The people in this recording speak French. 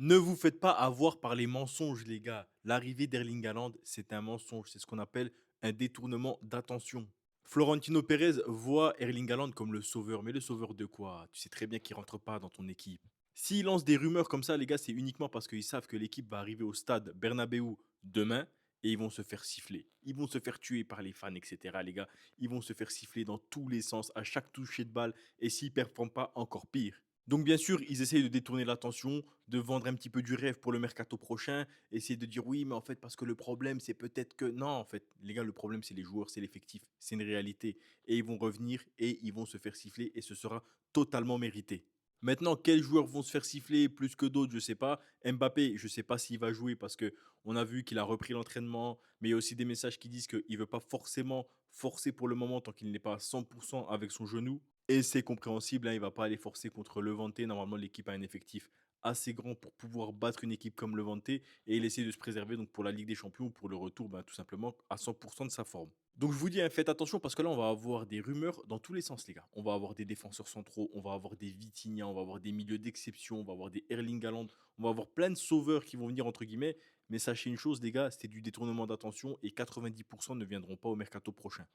Ne vous faites pas avoir par les mensonges, les gars. L'arrivée d'Erling Haaland, c'est un mensonge. C'est ce qu'on appelle un détournement d'attention. Florentino Pérez voit Erling Haaland comme le sauveur. Mais le sauveur de quoi? Tu sais très bien qu'il rentre pas dans ton équipe. S'ils lancent des rumeurs comme ça, les gars, c'est uniquement parce qu'ils savent que l'équipe va arriver au stade Bernabeu demain et ils vont se faire siffler. Ils vont se faire tuer par les fans, etc. Les gars, ils vont se faire siffler dans tous les sens, à chaque toucher de balle. Et s'ils ne performent pas, encore pire. Donc bien sûr, ils essayent de détourner l'attention, de vendre un petit peu du rêve pour le mercato prochain, essayer de dire oui, mais en fait, parce que le problème, c'est peut-être que... Non, en fait, les gars, le problème, c'est les joueurs, c'est l'effectif, c'est une réalité. Et ils vont revenir et ils vont se faire siffler et ce sera totalement mérité. Maintenant, quels joueurs vont se faire siffler plus que d'autres, je ne sais pas. Mbappé, je ne sais pas s'il va jouer parce que on a vu qu'il a repris l'entraînement, mais il y a aussi des messages qui disent qu'il ne veut pas forcément forcer pour le moment tant qu'il n'est pas à 100% avec son genou. Et c'est compréhensible, hein, il ne va pas aller forcer contre Levante. Normalement, l'équipe a un effectif assez grand pour pouvoir battre une équipe comme Levante. Et il essaie de se préserver donc pour la Ligue des Champions ou pour le retour, ben, tout simplement à 100% de sa forme. Donc je vous dis, hein, faites attention parce que là, on va avoir des rumeurs dans tous les sens, les gars. On va avoir des défenseurs centraux, on va avoir des Vitinha, on va avoir des milieux d'exception, on va avoir des Erling Haaland, on va avoir plein de sauveurs qui vont venir, entre guillemets. Mais sachez une chose, les gars, c'est du détournement d'attention et 90% ne viendront pas au mercato prochain.